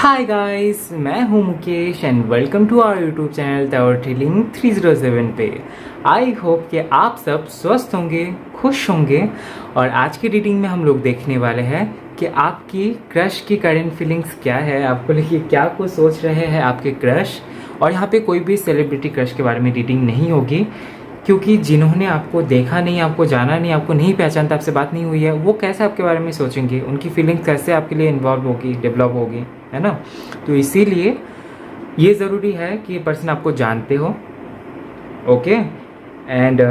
हाय guys, मैं हूं Mukesh and welcome to our YouTube channel tower healing 307 पे। आई होप कि आप सब स्वस्थ होंगे, खुश होंगे। और आज की रीडिंग में हम लोग देखने वाले हैं कि आपकी क्रश की करंट फीलिंग्स क्या है, आपको लेके क्या कुछ सोच रहे हैं आपके क्रश। और यहाँ पे कोई भी सेलिब्रिटी क्रश के बारे में रीडिंग नहीं होगी, क्योंकि जिन्होंने आपको देखा नहीं, आपको जाना नहीं, आपको नहीं पहचानता, आपसे बात नहीं हुई है, वो कैसे आपके बारे में सोचेंगे, उनकी फीलिंग्स कैसे आपके लिए इन्वॉल्व होगी, डेवलप होगी, है ना। तो इसीलिए ये ज़रूरी है कि ये पर्सन आपको जानते हो। ओके एंड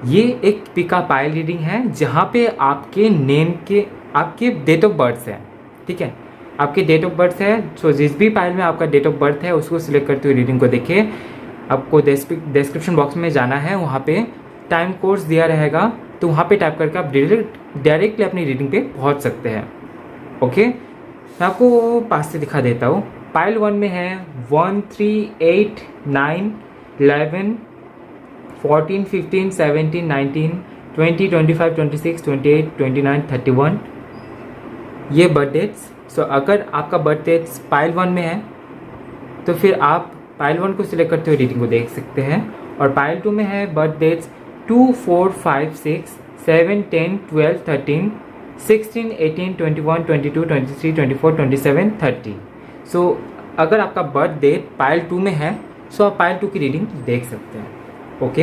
ये एक पिका पाइल रीडिंग है जहाँ पे आपके नेम के आपके डेट ऑफ बर्थ है, ठीक है। आपके डेट ऑफ बर्थ है, सो जिस भी पाइल में आपका डेट ऑफ बर्थ है उसको सिलेक्ट करते हुए रीडिंग को देखिए। आपको डिस्क्रिप्शन बॉक्स में जाना है, वहाँ पे टाइम कोर्स दिया रहेगा, तो वहाँ पे टाइप करके आप डायरेक्टली अपनी रीडिंग पे पहुँच सकते हैं। ओके, मैं आपको पास से दिखा देता हूँ। पाइल 1 में है 1, 3, 8, 9, 11, 14, 15, 17, 19, 20, 25, 26, 28, 29, 31 ये बर्थ डेट्स। सो अगर आपका बर्थ डेट्स पाइल 1 में है तो फिर आप पाइल 1 को सिलेक्ट करते हुए रीडिंग को देख सकते हैं। और पाइल 2 में है बर्थ डेट्स 2, 4, 5, 6, 7, 10, 12, 13, 16, 18, 21, 22, 23, 24, 27, 30। सो अगर आपका बर्थ डेट पाइल 2 में है सो आप पाइल 2 की रीडिंग देख सकते हैं। ओके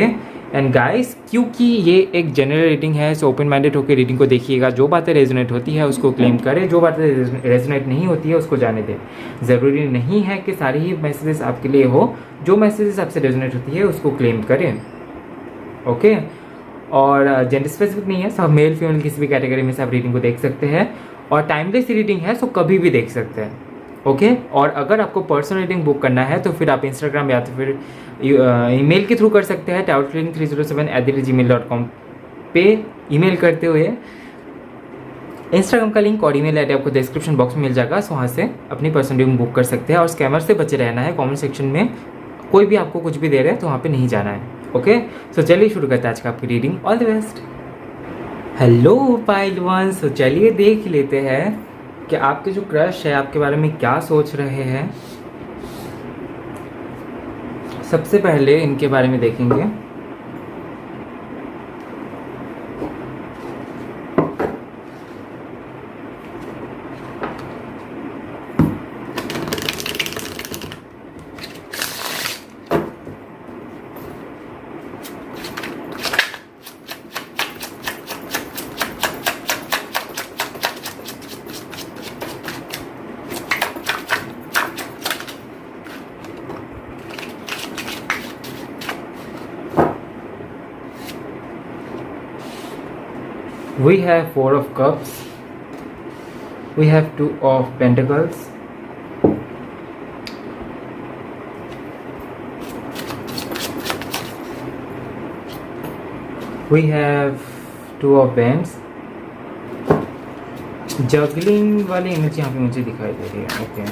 एंड गाइस, क्योंकि ये एक जनरल रीडिंग है सो ओपन माइंडेड होकर रीडिंग को देखिएगा। जो बातें रेजोनेट होती है उसको क्लेम करें, जो बातें रेजोनेट नहीं होती है उसको जाने दें। ज़रूरी नहीं है कि सारी ही मैसेजेस आपके लिए हो, जो मैसेजेस आपसे रेजोनेट होती है उसको क्लेम करें। ओके और जेंडर स्पेसिफिक नहीं है, सब मेल फीमेल किसी भी कैटेगरी में से आप रीडिंग को देख सकते हैं। और टाइमलेस रीडिंग है सो कभी भी देख सकते हैं। ओके और अगर आपको पर्सनल रीडिंग बुक करना है तो फिर आप इंस्टाग्राम या तो फिर ईमेल के थ्रू कर सकते हैं tarothealing307@gmail.com पे ईमेल करते हुए। इंस्टाग्राम का लिंक और ईमेल आईडी आपको डिस्क्रिप्शन बॉक्स में मिल जाएगा, सो वहाँ से अपनी पर्सनल रीडिंग बुक कर सकते हैं। और स्कैमर से बचे रहना है। कमेंट सेक्शन में कोई भी आपको कुछ भी दे रहा है तो वहाँ पे नहीं जाना है। ओके सो चलिए शुरू करते हैं आज का आपकी reading. All the best. Hello pile 1, सो चलिए देख लेते हैं कि आपके जो क्रश है आपके बारे में क्या सोच रहे हैं। सबसे पहले इनके बारे में देखेंगे। We have 4 of cups, we have 2 of pentacles, we have 2 of wands। Juggling वाली इमेज यहाँ पे मुझे दिखाई दे रही है। ओके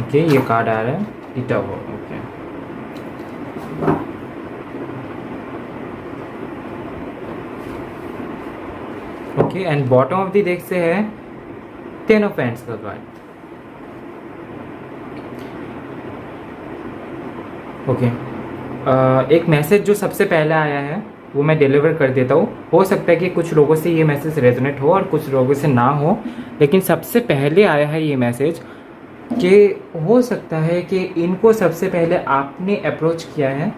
ओके ये कार्ड आ रहा है इटा हो। Okay okay and bottom of the deck से है 10 ऑफ हैंड्स का कार्ड। ओके एक मैसेज जो सबसे पहले आया है वो मैं डिलीवर कर देता हूँ। हो सकता है कि कुछ लोगों से ये मैसेज रेजोनेट हो और कुछ लोगों से ना हो, लेकिन सबसे पहले आया है ये मैसेज कि हो सकता है कि इनको सबसे पहले आपने अप्रोच किया है,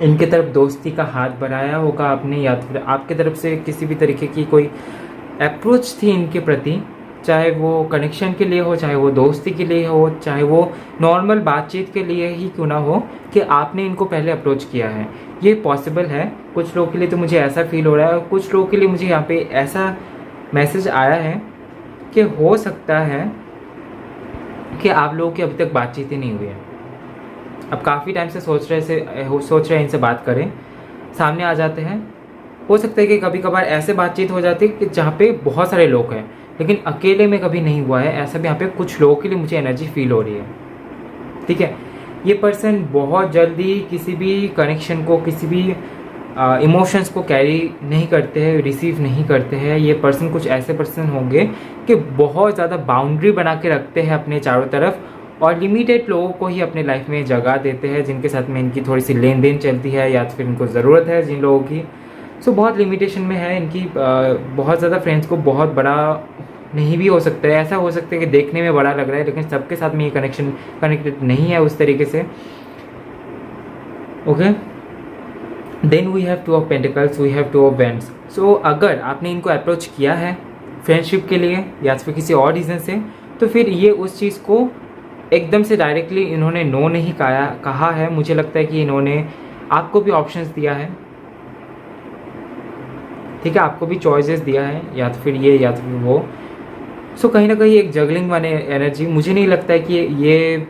इनके तरफ दोस्ती का हाथ बढ़ाया होगा आपने, या फिर आपके तरफ से किसी भी तरीके की कोई अप्रोच थी इनके प्रति, चाहे वो कनेक्शन के लिए हो, चाहे वो दोस्ती के लिए हो, चाहे वो नॉर्मल बातचीत के लिए ही क्यों ना हो, कि आपने इनको पहले अप्रोच किया है। ये पॉसिबल है। कुछ लोगों के लिए तो मुझे ऐसा फील हो रहा है और कुछ लोगों के लिए मुझे यहाँ पे ऐसा मैसेज आया है कि हो सकता है कि आप लोगों की अभी तक बातचीत ही नहीं हुई है। अब काफ़ी टाइम से सोच रहे हैं इनसे बात करें, सामने आ जाते हैं। हो सकता है कि कभी कभार ऐसे बातचीत हो जाती है कि जहाँ पे बहुत सारे लोग हैं, लेकिन अकेले में कभी नहीं हुआ है। ऐसा भी यहाँ पे कुछ लोगों के लिए मुझे एनर्जी फील हो रही है, ठीक है। ये पर्सन बहुत जल्दी किसी भी कनेक्शन को, किसी भी इमोशंस को कैरी नहीं करते हैं, रिसीव नहीं करते हैं। ये पर्सन कुछ ऐसे पर्सन होंगे कि बहुत ज़्यादा बाउंड्री बना के रखते हैं अपने चारों तरफ, और लिमिटेड लोगों को ही अपने लाइफ में जगह देते हैं जिनके साथ में इनकी थोड़ी सी लेन देन चलती है या फिर इनको ज़रूरत है जिन लोगों की। सो बहुत लिमिटेशन में है इनकी। बहुत ज़्यादा फ्रेंड्स को बहुत बड़ा नहीं भी हो सकता है, ऐसा हो सकता है कि देखने में बड़ा लग रहा है लेकिन सबके साथ में ये कनेक्शन कनेक्टेड नहीं है उस तरीके से। Okay, then we have two of pentacles, we have two of wands. So अगर आपने इनको अप्रोच किया है फ्रेंडशिप के लिए या फिर किसी और रीज़न से, तो फिर ये उस चीज़ को एकदम से डायरेक्टली इन्होंने नो नहीं कहा है। मुझे लगता है कि इन्होंने आपको भी ऑप्शंस दिया है, ठीक है, आपको भी चॉइसेस दिया है, या तो फिर ये या तो फिर वो। सो कहीं ना कहीं एक जगलिंग वाली एनर्जी, मुझे नहीं लगता है कि ये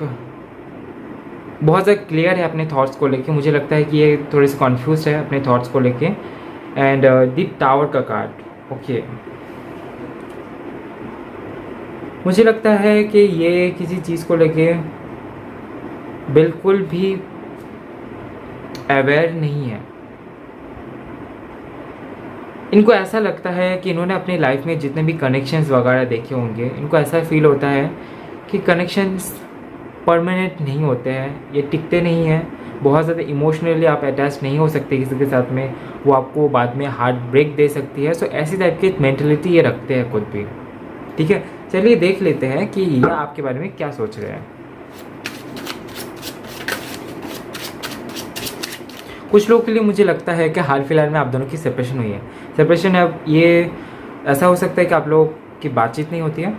बहुत ज़्यादा क्लियर है अपने थॉट्स को लेके। मुझे लगता है कि ये थोड़े से कॉन्फ्यूज है अपने थॉट्स को लेके। एंड द टावर का कार्ड, ओके, मुझे लगता है कि ये किसी चीज़ को लेके बिल्कुल भी अवेयर नहीं है। इनको ऐसा लगता है कि इन्होंने अपनी लाइफ में जितने भी कनेक्शंस वगैरह देखे होंगे, इनको ऐसा फील होता है कि कनेक्शंस परमानेंट नहीं होते हैं, ये टिकते नहीं हैं। बहुत ज़्यादा इमोशनली आप अटैच नहीं हो सकते किसी के साथ में, वो आपको बाद में हार्ट ब्रेक दे सकती है। सो ऐसी टाइप की मेंटलिटी ये रखते हैं खुद भी, ठीक है। चलिए देख लेते हैं कि ये आपके बारे में क्या सोच रहे हैं। कुछ लोगों के लिए मुझे लगता है कि हाल फिलहाल में आप दोनों की सेपरेशन हुई है। सेपरेशन है, अब ये ऐसा हो सकता है कि आप लोगों की बातचीत नहीं होती है,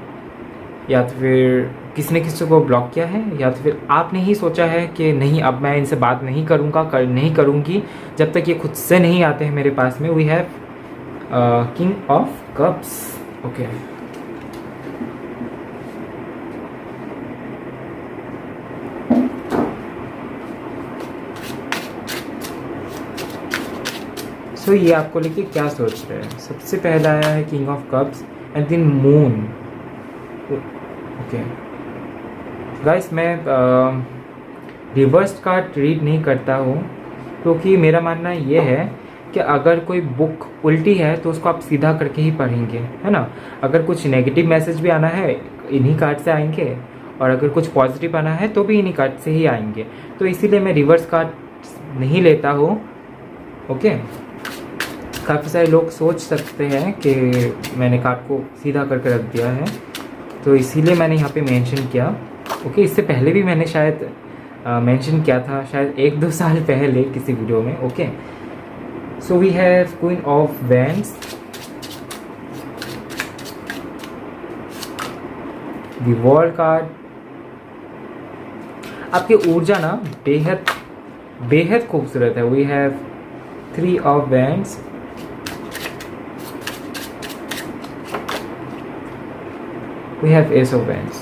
या तो फिर किसी ने किसी को ब्लॉक किया है, या तो फिर आपने ही सोचा है कि नहीं अब मैं इनसे बात नहीं करूँगा, नहीं करूँगी जब तक ये खुद से नहीं आते हैं मेरे पास में। We have king of cups, okay. So ये आपको लेके क्या सोच रहे हैं। सबसे पहला आया है king of cups and then moon, okay. Guys मैं रिवर्स कार्ड रीड नहीं करता हूँ क्योंकि मेरा मानना ये है कि अगर कोई बुक उल्टी है तो उसको आप सीधा करके ही पढ़ेंगे, है ना। अगर कुछ नेगेटिव मैसेज भी आना है इन्हीं कार्ड से आएंगे, और अगर कुछ पॉजिटिव आना है तो भी इन्हीं कार्ड से ही आएंगे। तो इसीलिए मैं रिवर्स कार्ड नहीं लेता हूँ, ओके। काफ़ी सारे लोग सोच सकते हैं कि मैंने कार्ड को सीधा करके रख दिया है, तो इसीलिए मैंने यहाँ पे मेंशन किया, ओके। इससे पहले भी मैंने शायद मेंशन किया था, शायद 1-2 साल पहले किसी वीडियो में, okay. So we have queen of wands, the world card. आपकी ऊर्जा ना बेहद बेहद खूबसूरत है। We have 3 of wands, we have ace of wands,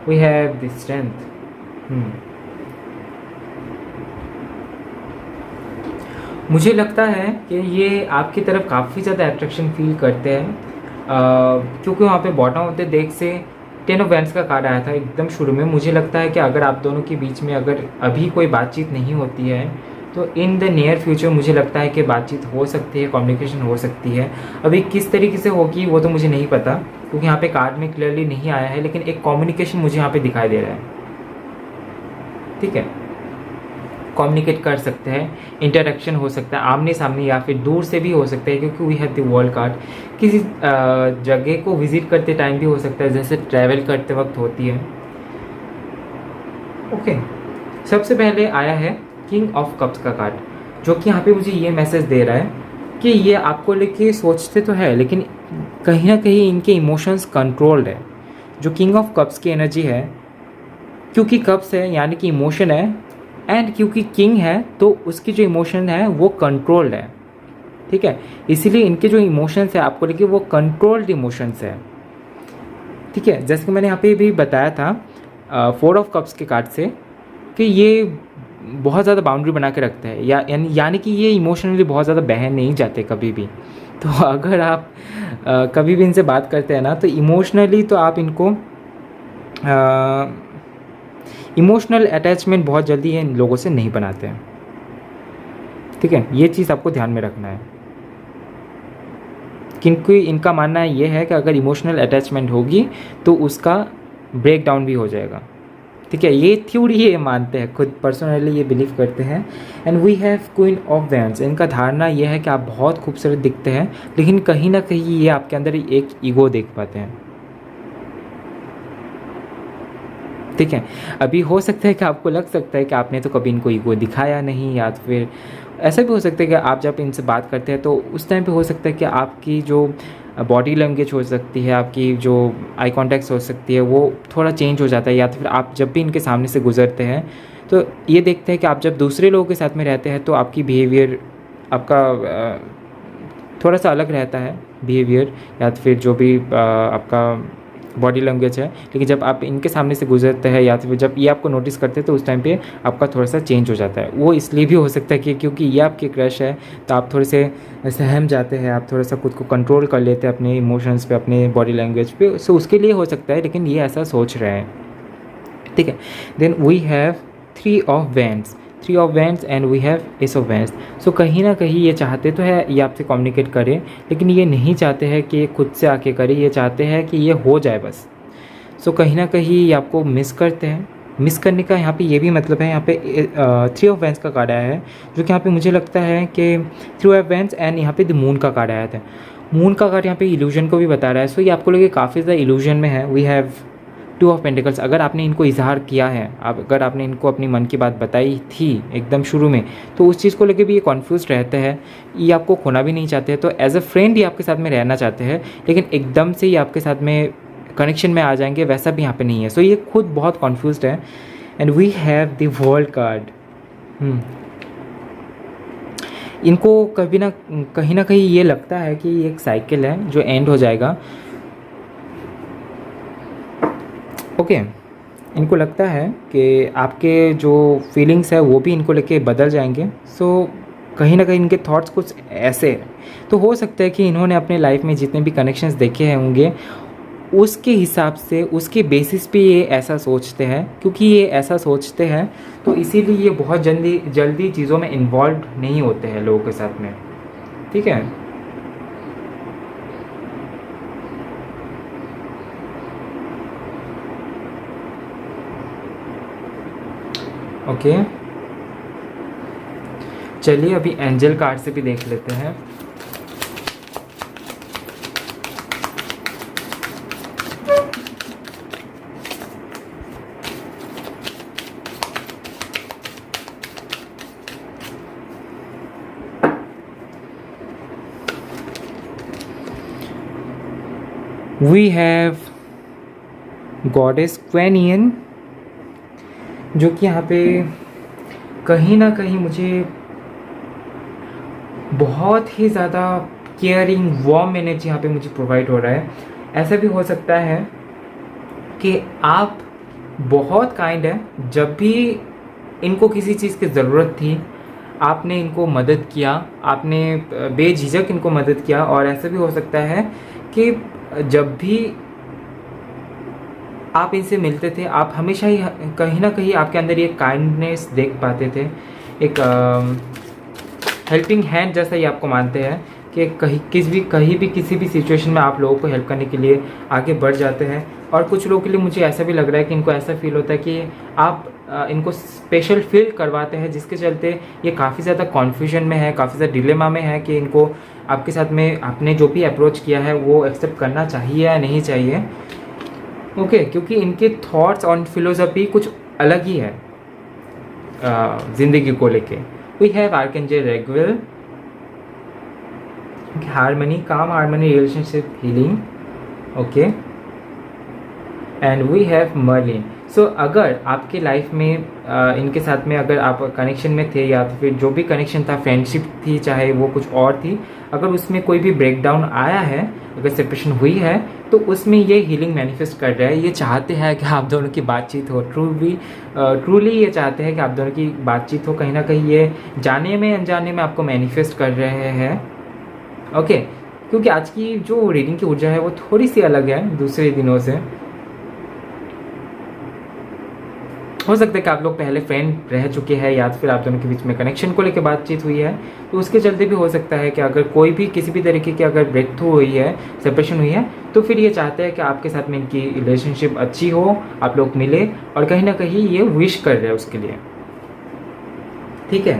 we have the strength। मुझे लगता है कि ये आपकी तरफ काफ़ी ज़्यादा अट्रैक्शन फील करते हैं, क्योंकि वहाँ पे बॉटम होते देख से 10 ऑफ वैंड्स का कार्ड आया था एकदम शुरू में। मुझे लगता है कि अगर आप दोनों के बीच में अगर अभी कोई बातचीत नहीं होती है तो इन द नियर फ्यूचर मुझे लगता है कि बातचीत हो सकती है, कम्युनिकेशन हो सकती है। अभी किस तरीके से होगी वो तो मुझे नहीं पता क्योंकि यहाँ पे कार्ड में क्लियरली नहीं आया है, लेकिन एक कम्युनिकेशन मुझे यहाँ पे दिखाई दे रहा है, ठीक है। कम्युनिकेट कर सकते हैं, इंटरेक्शन हो सकता है आमने सामने या फिर दूर से भी हो सकता है, क्योंकि we have the world card. किसी जगह को विजिट करते टाइम भी हो सकता है, जैसे ट्रैवल करते वक्त होती है, ओके। सबसे पहले आया है किंग ऑफ कप्स का कार्ड, जो कि यहाँ पे मुझे ये मैसेज दे रहा है कि ये आपको लेके सोचते तो है लेकिन कहीं ना कहीं इनके इमोशंस कंट्रोल्ड है। जो किंग ऑफ कप्स की एनर्जी है, क्योंकि कप्स है यानी कि इमोशन है, एंड क्योंकि किंग है तो उसकी जो इमोशन है वो कंट्रोल्ड है, ठीक है। इसीलिए इनके जो इमोशंस है आपको लेके वो कंट्रोल्ड इमोशंस है, ठीक है। जैसे कि मैंने यहाँ पे भी बताया था 4 ऑफ कप्स के कार्ड से कि ये बहुत ज़्यादा बाउंड्री बना के रखते हैं, यानी कि ये इमोशनली बहुत ज़्यादा बहन नहीं जाते कभी भी। तो अगर आप कभी भी इनसे बात करते हैं ना तो इमोशनली तो आप इनको इमोशनल अटैचमेंट बहुत जल्दी इन लोगों से नहीं बनाते हैं, ठीक है, ये चीज़ आपको ध्यान में रखना है। क्योंकि इनका मानना ये है कि अगर इमोशनल अटैचमेंट होगी तो उसका ब्रेक डाउन भी हो जाएगा। ठीक है, ये थ्योरी ये मानते हैं, खुद पर्सनली ये बिलीव करते हैं। And we have queen of wands. इनका धारणा ये है कि आप बहुत खूबसूरत दिखते हैं, लेकिन कहीं ना कहीं ये आपके अंदर एक ईगो देख पाते हैं। ठीक है, अभी हो सकता है कि आपको लग सकता है कि आपने तो कभी इनको ईगो दिखाया नहीं, या तो फिर ऐसा भी हो सकता है कि आप जब इनसे बात करते हैं तो उस टाइम पे हो सकता है कि आपकी जो बॉडी लैंग्वेज हो सकती है, आपकी जो आई कॉन्टैक्ट हो सकती है, वो थोड़ा चेंज हो जाता है। या तो फिर आप जब भी इनके सामने से गुजरते हैं तो ये देखते हैं कि आप जब दूसरे लोगों के साथ में रहते हैं तो आपकी बिहेवियर आपका थोड़ा सा अलग रहता है बिहेवियर, या तो फिर जो भी आपका बॉडी लैंग्वेज है। लेकिन जब आप इनके सामने से गुजरते हैं या तो फिर जब ये आपको नोटिस करते हैं तो उस टाइम पे आपका थोड़ा सा चेंज हो जाता है। वो इसलिए भी हो सकता है कि क्योंकि ये आपके क्रश है तो आप थोड़े से सहम जाते हैं, आप थोड़ा सा खुद को कंट्रोल कर लेते हैं अपने इमोशंस पे, अपने बॉडी लैंग्वेज पे। सो उसके लिए हो सकता है, लेकिन ये ऐसा सोच रहे हैं। ठीक है, then we have three of wands and we have ace of wands. So कहीं ना कहीं ये चाहते तो है ये आपसे कम्युनिकेट करें, लेकिन ये नहीं चाहते हैं कि खुद से आके करे, ये चाहते हैं कि ये हो जाए बस। सो कहीं ना कहीं ये आपको मिस करते हैं। मिस करने का यहाँ पे ये भी मतलब है, यहाँ पे थ्री ऑफ वैंड्स का कार्ड आया है, जो कि यहाँ पे मुझे लगता है कि थ्री ऑफ वैंड्स एंड यहाँ पे द मून का कार्ड आया था। मून का कार्ड यहाँ पे इल्यूजन को भी बता रहा है। सो ये आपको लगे काफ़ी ज़्यादा इल्यूजन में है। We have two of pentacles. अगर आपने इनको इजहार किया है, अगर आपने इनको अपनी मन की बात बताई थी एकदम शुरू में, तो उस चीज़ को लेके भी ये कॉन्फ्यूज रहते हैं। ये आपको खोना भी नहीं चाहते हैं, तो एज अ फ्रेंड ये आपके साथ में रहना चाहते हैं, लेकिन एकदम से ये आपके साथ में कनेक्शन में आ जाएंगे वैसा भी यहाँ पे नहीं है। सो ये खुद बहुत कॉन्फ्यूज्ड है। And we have the world card. इनको कभी ना कहीं ये लगता है कि ये एक साइकिल है जो एंड हो जाएगा। ओके, इनको लगता है कि आपके जो फीलिंग्स है वो भी इनको लेके बदल जाएंगे। सो कहीं ना कहीं इनके थॉट्स कुछ ऐसे हैं। तो हो सकता है कि इन्होंने अपने लाइफ में जितने भी कनेक्शंस देखे हैं होंगे, उसके हिसाब से, उसके बेसिस पे ये ऐसा सोचते हैं। क्योंकि ये ऐसा सोचते हैं तो इसीलिए ये बहुत जल्दी चीज़ों में इन्वॉल्व नहीं होते हैं लोगों के साथ में। ठीक है, ओके, चलिए अभी एंजल कार्ड से भी देख लेते हैं। वी हैव गॉडेस क्वेनियन, जो कि यहाँ पे कहीं ना कहीं मुझे बहुत ही ज़्यादा केयरिंग वार्म एनर्जी यहाँ पे मुझे प्रोवाइड हो रहा है। ऐसा भी हो सकता है कि आप बहुत काइंड है, जब भी इनको किसी चीज़ की ज़रूरत थी आपने इनको मदद किया, आपने बेझिझक इनको मदद किया। और ऐसा भी हो सकता है कि जब भी आप इनसे मिलते थे आप हमेशा ही कहीं ना कहीं आपके अंदर ये काइंडनेस देख पाते थे, एक हेल्पिंग हैंड जैसा ही आपको मानते हैं कि कहीं भी किसी भी सिचुएशन में आप लोगों को हेल्प करने के लिए आगे बढ़ जाते हैं। और कुछ लोगों के लिए मुझे ऐसा भी लग रहा है कि इनको ऐसा फील होता है कि आप इनको स्पेशल फील करवाते हैं, जिसके चलते ये काफ़ी ज़्यादा कॉन्फ्यूजन में है, काफ़ी ज़्यादा डिलेमा में है कि इनको आपके साथ में आपने जो भी अप्रोच किया है वो एक्सेप्ट करना चाहिए या नहीं चाहिए। ओके, क्योंकि इनके थॉट्स और फिलोसफी कुछ अलग ही है ज़िंदगी को लेके। We have archangel Raguel, harmony, calm harmony, relationship healing. Okay, and we have Merlin. So अगर आपके लाइफ में इनके साथ में अगर आप कनेक्शन में थे, या तो फिर जो भी कनेक्शन था, फ्रेंडशिप थी चाहे वो कुछ और थी, अगर उसमें कोई भी ब्रेकडाउन आया है, अगर सेपरेशन हुई है, तो उसमें ये हीलिंग मैनिफेस्ट कर रहा है। ये चाहते हैं कि आप दोनों की बातचीत हो, ट्रूली ये चाहते हैं कि आप दोनों की बातचीत हो। कहीं ना कहीं ये जाने में अनजाने में आपको मैनिफेस्ट कर रहे हैं। ओके, क्योंकि आज की जो रीडिंग की ऊर्जा है वो थोड़ी सी अलग है दूसरे दिनों से। हो सकता है कि आप लोग पहले फ्रेंड रह चुके हैं या फिर आप दोनों के बीच में कनेक्शन को लेकर बातचीत हुई है, तो उसके चलते भी हो सकता है कि अगर कोई भी किसी भी तरीके की अगर ब्रेक थ्रू हुई है, सेपरेशन हुई है, तो फिर ये चाहते हैं कि आपके साथ में इनकी रिलेशनशिप अच्छी हो, आप लोग मिले, और कहीं ना कहीं ये विश कर रहे हैं उसके लिए। ठीक है।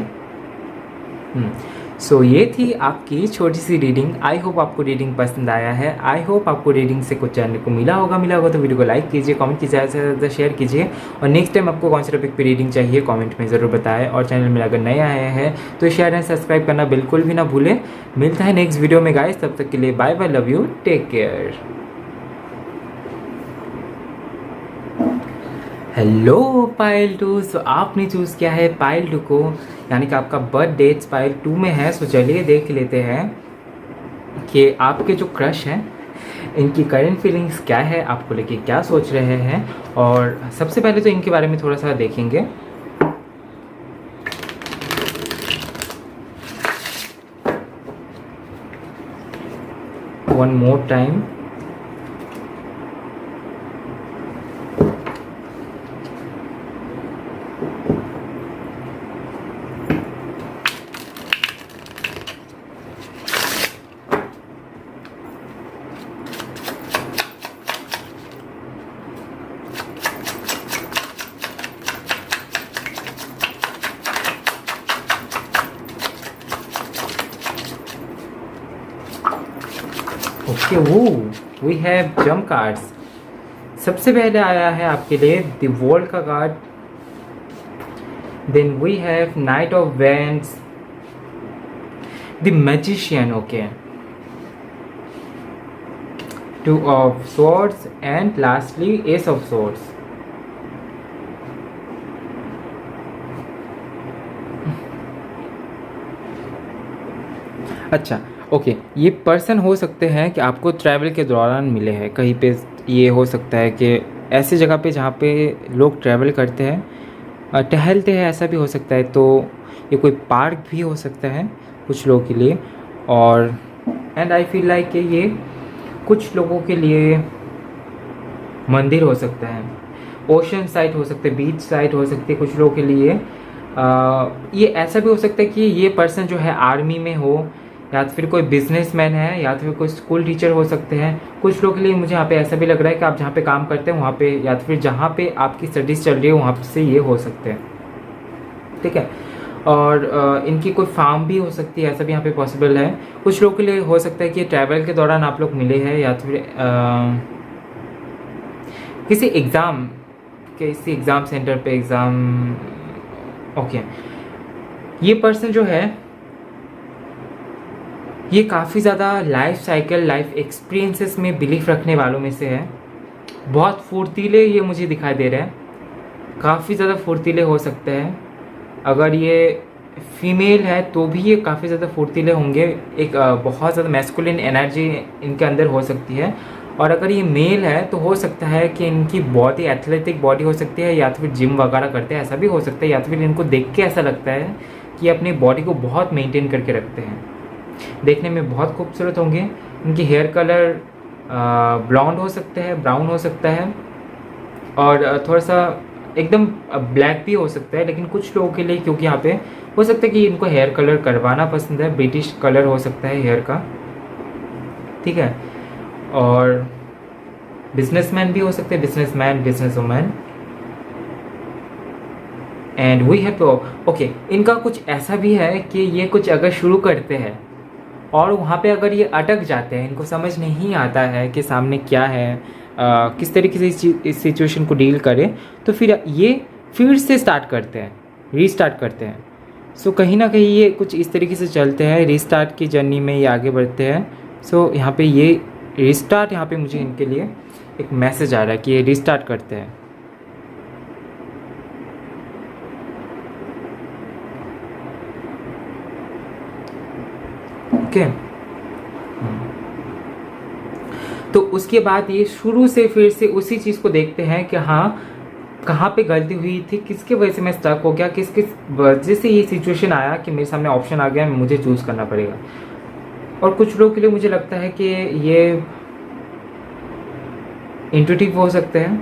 सो ये थी आपकी छोटी सी रीडिंग। आई होप आपको रीडिंग पसंद आया है। आई होप आपको रीडिंग से कुछ जानने को मिला होगा तो वीडियो को लाइक कीजिए, कमेंट कीजिए, ज़्यादा से ज़्यादा शेयर कीजिए, और नेक्स्ट टाइम आपको कौन से टॉपिक पे रीडिंग चाहिए कमेंट में ज़रूर बताएं। और चैनल में अगर नए आए हैं तो शेयर एंड सब्सक्राइब करना बिल्कुल भी ना भूलें। मिलता है नेक्स्ट वीडियो में गाइस, तब तक के लिए bye bye, love you, take care. Hello pile 2, so आपने चूज़ किया है पाइल 2 को, यानी कि आपका बर्थ डेट पाइल 2 में है। सो चलिए देख लेते हैं कि आपके जो क्रश हैं इनकी करंट फीलिंग्स क्या है, आपको लेके क्या सोच रहे हैं। और सबसे पहले तो इनके बारे में थोड़ा सा देखेंगे। One more time. ओके, वो वी हैव जम कार्ड्स। सबसे पहले आया है आपके लिए द वर्ल्ड का card, then we have knight of wands, the magician, okay, two of swords, and lastly ace of swords. अच्छा, ओके, ये पर्सन हो सकते हैं कि आपको ट्रैवल के दौरान मिले हैं कहीं पे। ये हो सकता है कि ऐसी जगह पे जहाँ पे लोग ट्रैवल करते हैं, टहलते हैं, ऐसा भी हो सकता है। तो ये कोई पार्क भी हो सकता है कुछ लोगों के लिए। और एंड आई फील लाइक कि ये कुछ लोगों के लिए मंदिर हो सकता है, ओशन साइड हो सकते हैं, बीच साइड हो सकती है कुछ लोगों के लिए। ये ऐसा भी हो सकता है कि ये पर्सन जो है आर्मी में हो, या तो फिर कोई बिजनेसमैन है, या तो फिर कोई स्कूल टीचर हो सकते हैं। कुछ लोगों के लिए मुझे यहाँ पे ऐसा भी लग रहा है कि आप जहाँ पे काम करते हैं वहाँ पे, या तो फिर जहाँ पे आपकी स्टडीज़ चल रही है वहाँ से ये हो सकते हैं। ठीक है। और इनकी कोई फार्म भी हो सकती है, ऐसा भी यहाँ पे पॉसिबल है। कुछ लोगों के लिए हो सकता है कि ट्रैवल के दौरान आप लोग मिले हैं, या तो फिर किसी एग्ज़ाम सेंटर पे एग्ज़ाम। ओके, ये पर्सन जो है ये काफ़ी ज़्यादा लाइफ साइकिल, लाइफ एक्सपीरियंसेस में बिलीफ रखने वालों में से है। बहुत फुर्तीले ये मुझे दिखाई दे रहे हैं, काफ़ी ज़्यादा फुर्तीले हो सकते हैं। अगर ये फीमेल है तो भी ये काफ़ी ज़्यादा फुर्तीले होंगे, एक बहुत ज़्यादा मैस्कुलिन एनर्जी इनके अंदर हो सकती है। और अगर ये मेल है तो हो सकता है कि इनकी बॉडी एथलेटिक बॉडी हो सकती है, या तो फिर जिम वगैरह करते हैं, ऐसा भी हो सकता है। या तो फिर इनको देख के ऐसा लगता है कि अपनी बॉडी को बहुत मेंटेन करके रखते हैं, देखने में बहुत खूबसूरत होंगे। इनकी हेयर कलर ब्लॉन्ड हो सकते हैं, ब्राउन हो सकता है, और थोड़ा सा एकदम ब्लैक भी हो सकता है। लेकिन कुछ लोगों के लिए, क्योंकि यहाँ पे हो सकता है कि इनको हेयर कलर करवाना पसंद है, ब्रिटिश कलर हो सकता है हेयर का। ठीक है। और बिजनेसमैन भी हो सकते हैं, businessman, businesswoman. And we have two, okay, इनका कुछ ऐसा भी है कि ये कुछ अगर शुरू करते हैं और वहाँ पे अगर ये अटक जाते हैं, इनको समझ नहीं आता है कि सामने क्या है, किस तरीके से इस सिचुएशन को डील करें, तो फिर ये फिर से स्टार्ट करते हैं, रीस्टार्ट करते हैं। सो कहीं ना कहीं ये कुछ इस तरीके से चलते हैं, रीस्टार्ट की जर्नी में ये आगे बढ़ते हैं। सो यहाँ पे ये रीस्टार्ट, यहाँ पे मुझे इनके लिए एक मैसेज आ रहा है कि ये रीस्टार्ट करते हैं। ओके, तो उसके बाद ये शुरू से फिर से उसी चीज़ को देखते हैं कि हाँ, कहाँ पे गलती हुई थी, किसके वजह से मैं स्टक हो गया, किस किस वजह से ये सिचुएशन आया कि मेरे सामने ऑप्शन आ गया, मुझे चूज़ करना पड़ेगा। और कुछ लोगों के लिए मुझे लगता है कि ये इंट्यूटिव हो सकते हैं।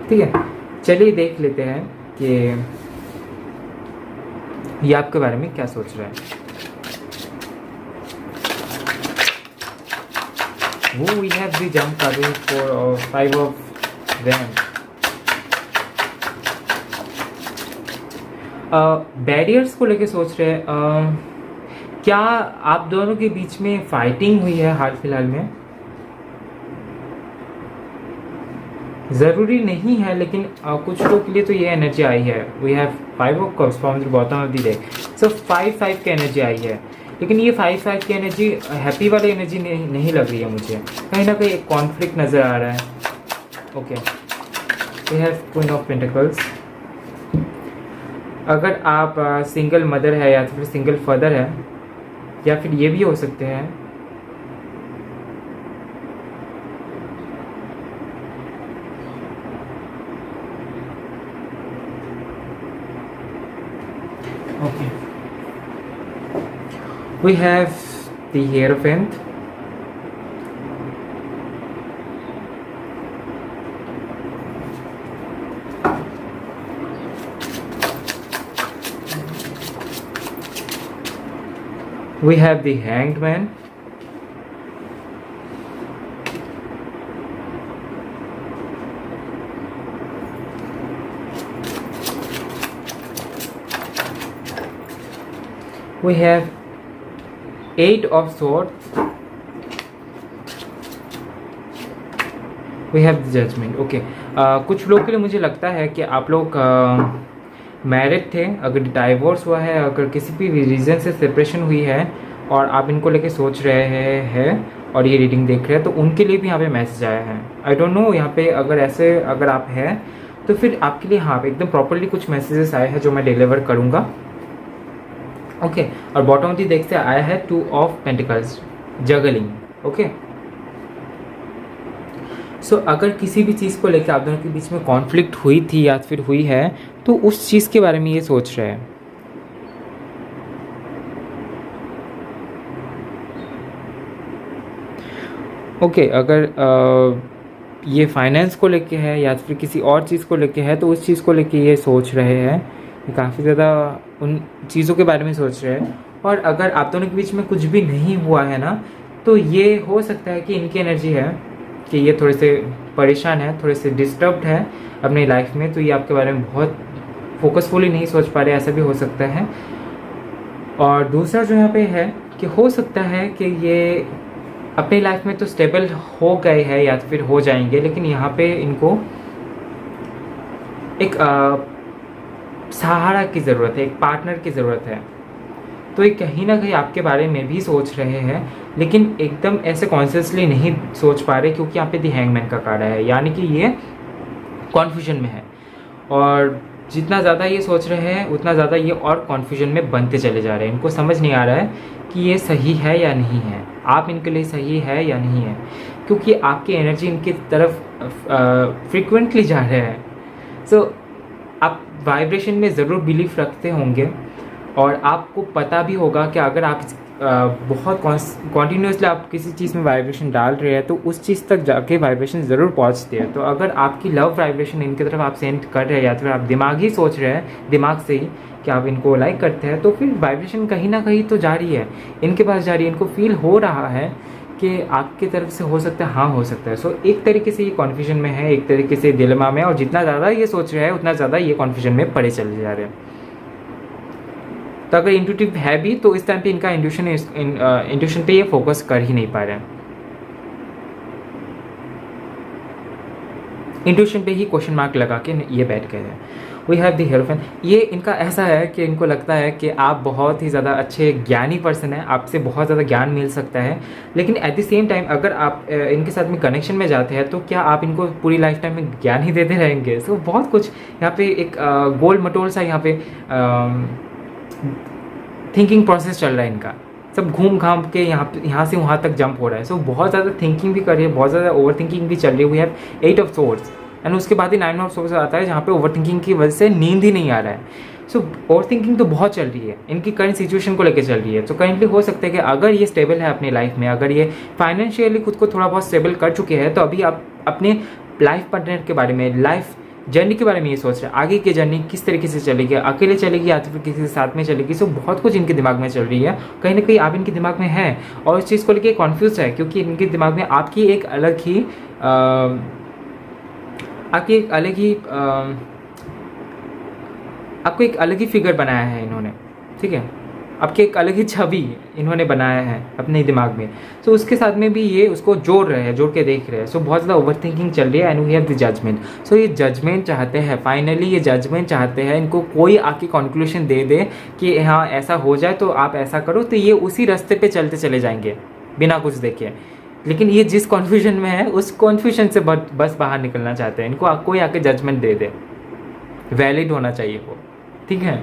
ठीक है, चलिए देख लेते हैं कि ये आपके बारे में क्या सोच रहा है। वो we have the jump card 4 और 5 ऑफ वैंड। बैरियर्स को लेके सोच रहे हैं। क्या आप दोनों के बीच में फाइटिंग हुई है हाल फिलहाल में? ज़रूरी नहीं है, लेकिन कुछ लोग के लिए तो ये एनर्जी आई है। We have 5 of cups from the bottom of the deck. So 5 की एनर्जी आई है, लेकिन ये 5 की एनर्जी हैप्पी वाली एनर्जी नहीं लग रही है मुझे। कहीं ना कहीं एक कॉन्फ्लिक्ट नज़र आ रहा है। Okay, we have queen of pentacles. अगर आप सिंगल मदर है या फिर सिंगल फादर है, या फिर ये भी हो सकते हैं okay, we have the Hierophant, we have the Hanged Man, we have 8 of Swords, we have the Judgment. Okay, कुछ लोग के लिए मुझे लगता है कि आप लोग मैरिड थे, अगर डिवोर्स हुआ है, अगर किसी भी रीज़न से सेपरेशन हुई है और आप इनको लेके सोच रहे हैं और ये रीडिंग देख रहे हैं, तो उनके लिए भी यहाँ पे मैसेज आया है। आई डोंट नो यहाँ पे अगर आप हैं तो फिर आपके लिए हाँ एकदम प्रॉपरली कुछ मैसेजेस आए हैं जो मैं डिलीवर करूँगा। ओके, और बॉटम ऑफ द डेक से आया है 2 ऑफ पेंटिकल्स, जगलिंग। ओके, सो अगर किसी भी चीज़ को लेकर आप दोनों के बीच में कॉन्फ्लिक्ट हुई थी या फिर हुई है, तो उस चीज़ के बारे में ये सोच रहे हैं। ओके, अगर ये फाइनेंस को लेके है या फिर किसी और चीज़ को लेके है, तो उस चीज़ को लेके ये सोच रहे हैं, ये काफ़ी ज़्यादा उन चीज़ों के बारे में सोच रहे हैं। और अगर आप दोनों के बीच में कुछ भी नहीं हुआ है ना, तो ये हो सकता है कि इनकी एनर्जी है कि ये थोड़े से परेशान है, थोड़े से डिस्टर्ब्ड है अपनी लाइफ में, तो ये आपके बारे में बहुत फोकसफुली नहीं सोच पा रहे, ऐसा भी हो सकता है। और दूसरा जो यहाँ पे है कि हो सकता है कि ये अपनी लाइफ में तो स्टेबल हो गए हैं या फिर हो जाएंगे, लेकिन यहाँ पे इनको एक सहारा की ज़रूरत है, एक पार्टनर की ज़रूरत है। तो ये कहीं ना कहीं आपके बारे में भी सोच रहे हैं, लेकिन एकदम ऐसे कॉन्शियसली नहीं सोच पा रहे, क्योंकि यहाँ पे दी हैंगमैन का कार्ड है, यानी कि ये कॉन्फ्यूजन में है। और जितना ज़्यादा ये सोच रहे हैं उतना ज़्यादा ये और कॉन्फ्यूजन में बनते चले जा रहे हैं। इनको समझ नहीं आ रहा है कि ये सही है या नहीं है, आप इनके लिए सही है या नहीं है, क्योंकि आपकी एनर्जी इनकी तरफ फ्रिक्वेंटली जा रहे हैं। सो आप वाइब्रेशन में ज़रूर बिलीव रखते होंगे, और आपको पता भी होगा कि अगर आप बहुत कॉन्टीन्यूसली आप किसी चीज़ में वाइब्रेशन डाल रहे हैं, तो उस चीज़ तक जाके वाइब्रेशन ज़रूर पहुंचती है। तो अगर आपकी लव वाइब्रेशन इनकी तरफ आप सेंड कर रहे हैं, या फिर आप दिमाग ही सोच रहे हैं, दिमाग से ही कि आप इनको लाइक करते हैं, तो फिर वाइब्रेशन कहीं ना कहीं तो जारी है, इनके पास जारी है। इनको फील हो रहा है कि आपकी तरफ से हो सकता है, हाँ हो सकता है। सो एक तरीके से ये कॉन्फ्यूजन में है, एक तरीके से दिलेमा में, और जितना ज़्यादा ये सोच रहे हैं उतना ज़्यादा ये कॉन्फ्यूजन में पड़े चले जा रहे हैं। तो अगर इंट्यूटिव है भी, तो इस टाइम पे इनका इंट्यूशन पे ये फोकस कर ही नहीं पा रहे हैं, इंट्यूशन पे ही क्वेश्चन मार्क लगा के ये बैठ गए हैं। We have the hierophant. ये इनका ऐसा है कि इनको लगता है कि आप बहुत ही ज़्यादा अच्छे ज्ञानी पर्सन हैं, आपसे बहुत ज़्यादा ज्ञान मिल सकता है, लेकिन एट द सेम टाइम अगर आप इनके साथ में कनेक्शन में जाते हैं, तो क्या आप इनको पूरी लाइफ टाइम में ज्ञान ही देते रहेंगे? सो बहुत कुछ यहाँ पे एक गोल मटोल सा यहाँ पे थिंकिंग प्रोसेस चल रहा है इनका, सब घूम घाम के यहाँ से वहाँ तक जंप हो रहा है। सो बहुत ज़्यादा थिंकिंग भी कर रही है, बहुत ज़्यादा ओवर थिंकिंग भी चल रही है। We have 8 of swords, and उसके बाद ही 9 ऑफ सोर्ड्स आता है, जहाँ पे ओवर थिंकिंग की वजह से नींद ही नहीं आ रहा है। सो ओवर थिंकिंग तो बहुत चल रही है, इनकी करंट सिचुएशन को लेकर चल रही है। तो करेंटली हो सकता है कि अगर ये स्टेबल है अपनी लाइफ में, अगर ये फाइनेंशियली खुद को थोड़ा बहुत स्टेबल कर चुके हैं, तो अभी आप अपने लाइफ पार्टनर के बारे में, लाइफ जर्नी के बारे में ये सोच रहे हैं, आगे की जर्नी किस तरीके से चलेगी, अकेले चलेगी या तो फिर किसी के साथ में चलेगी। सो बहुत कुछ इनके दिमाग में चल रही है, कहीं ना कहीं आप इनके दिमाग में हैं और इस चीज़ को लेकर कॉन्फ्यूज है, क्योंकि इनके दिमाग में आपकी एक अलग ही आपको एक अलग ही फिगर बनाया है इन्होंने, ठीक है, आपके एक अलग ही छवि इन्होंने बनाया है अपने दिमाग में। सो उसके साथ में भी ये उसको जोड़ रहे हैं, जोड़ के देख रहे हैं। सो बहुत ज़्यादा ओवर थिंकिंग चल रही है and we have the judgement. सो ये जजमेंट चाहते हैं, फाइनली ये जजमेंट चाहते हैं, इनको कोई आके कंक्लूजन दे दे कि हाँ ऐसा हो जाए तो आप ऐसा करो, तो ये उसी रास्ते पे चलते चले जाएंगे बिना कुछ देखे। लेकिन ये जिस कन्फ्यूजन में है उस कन्फ्यूजन से बस बाहर निकलना चाहते हैं, इनको कोई आके जजमेंट दे दे, वैलिड होना चाहिए वो, ठीक है।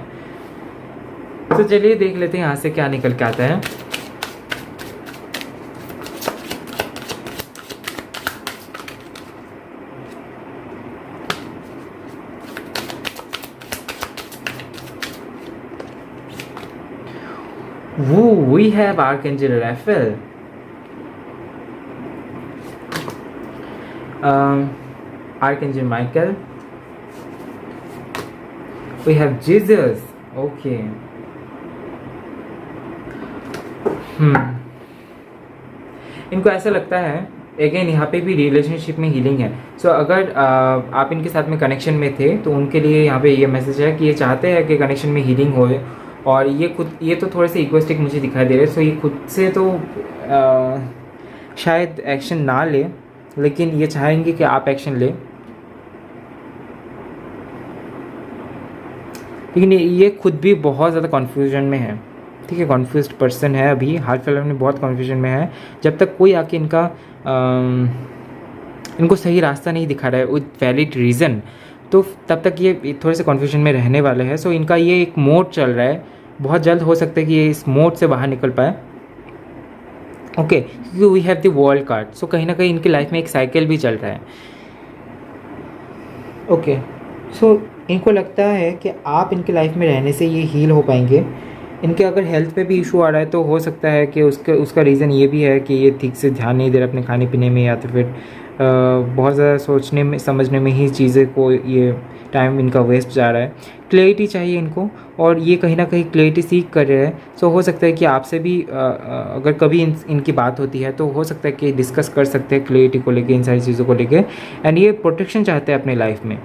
तो चलिए देख लेते हैं यहाँ से क्या निकल के आता है। We have Archangel Raphael, Archangel Michael, we have Jesus, okay. इनको ऐसा लगता है अगेन यहाँ पे भी रिलेशनशिप में हीलिंग है। सो अगर आप इनके साथ में कनेक्शन में थे तो उनके लिए यहाँ पे ये मैसेज है कि ये चाहते हैं कि कनेक्शन में हीलिंग हो, और ये तो थोड़े से इगोइस्टिक मुझे दिखाई दे रहे हैं। सो ये खुद से तो शायद एक्शन ना ले, लेकिन ये चाहेंगे कि आप एक्शन ले, लेकिन ये खुद भी बहुत ज़्यादा कन्फ्यूजन में है, ठीक है। कन्फ्यूज्ड पर्सन है अभी, हाल फिलहाल में बहुत कन्फ्यूजन में है। जब तक कोई आके इनको सही रास्ता नहीं दिखा रहा है विथ वैलिड रीज़न, तो तब तक ये थोड़े से कन्फ्यूजन में रहने वाले हैं। सो इनका ये एक मोड चल रहा है, बहुत जल्द हो सकता है कि ये इस मोड से बाहर निकल पाए, ओके, क्योंकि we have the world card. So कहीं ना कहीं इनकी लाइफ में एक साइकिल भी चल रहा है, ओके। सो इनको लगता है कि आप इनकी लाइफ में रहने से ये हील हो पाएंगे। इनके अगर हेल्थ पे भी इशू आ रहा है तो हो सकता है कि उसका रीज़न ये भी है कि ये ठीक से ध्यान नहीं दे रहे अपने खाने पीने में, या तो फिर बहुत ज़्यादा सोचने में समझने में ही चीज़ें को ये टाइम इनका वेस्ट जा रहा है। क्लैरिटी चाहिए इनको, और ये कहीं ना कहीं क्लैरिटी सीख कर रहे हैं। सो हो सकता है कि आपसे भी अगर कभी इनकी बात होती है तो हो सकता है कि डिस्कस कर सकते हैं क्लैरिटी को लेके, इन सारी चीज़ों को लेके। एंड ये प्रोटेक्शन चाहते हैं अपने लाइफ में,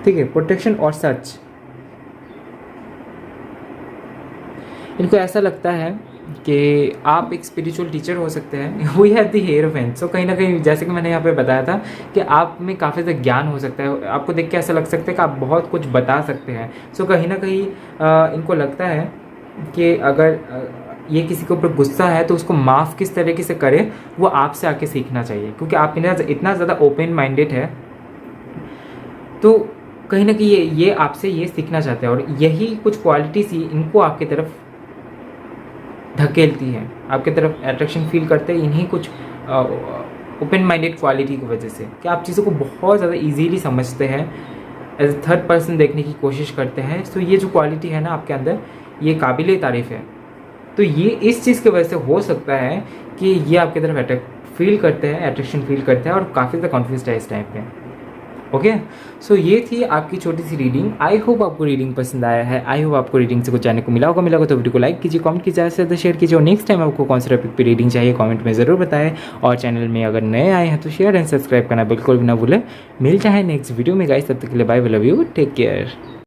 ठीक है, प्रोटेक्शन और सच। इनको ऐसा लगता है कि आप एक स्पिरिचुअल टीचर हो सकते हैं। We have the hierophant. So कहीं ना कहीं जैसे कि मैंने यहाँ पे बताया था कि आप में काफ़ी ज़्यादा ज्ञान हो सकता है, आपको देख के ऐसा लग सकता है कि आप बहुत कुछ बता सकते हैं। सो कहीं ना कहीं इनको लगता है कि अगर ये किसी के ऊपर गुस्सा है तो उसको माफ़ किस तरीके से करे, वो आपसे आके सीखना चाहिए, क्योंकि आप इतना ज़्यादा ओपन माइंडेड है। तो कहीं ना कहीं ये आपसे ये सीखना चाहते हैं, और यही कुछ क्वालिटीज़ ही इनको आपकी तरफ धकेलती है, आपके तरफ अट्रैक्शन फील करते हैं इन्हीं कुछ ओपन माइंडेड क्वालिटी की वजह से, कि आप चीज़ों को बहुत ज़्यादा इजीली समझते हैं, एज थर्ड पर्सन देखने की कोशिश करते हैं। तो ये जो क्वालिटी है ना आपके अंदर, ये काबिल तारीफ़ है। तो ये इस चीज़ की वजह से हो सकता है कि ये आपकी तरफ फील करते हैं, अट्रैक्शन फील करते हैं, और काफ़ी ज़्यादा कॉन्फ्यूज है इस टाइम पे, ओके। सो ये थी आपकी छोटी सी रीडिंग। आई होप आपको रीडिंग पसंद आया है, आई होप आपको रीडिंग से कुछ जानने को मिला होगा तो वीडियो को लाइक कीजिए, कमेंट कीजिए, ज़्यादा से ज़्यादा शेयर कीजिए, और नेक्स्ट टाइम आपको कौन सा टॉपिक पे रीडिंग चाहिए कमेंट में ज़रूर बताएं। और चैनल में अगर नए आए हैं तो शेयर एंड सब्सक्राइब करना बिल्कुल भी ना भूलें। मिलता है नेक्स्ट वीडियो में गाइस, तब तक के लिए bye, love you, take care.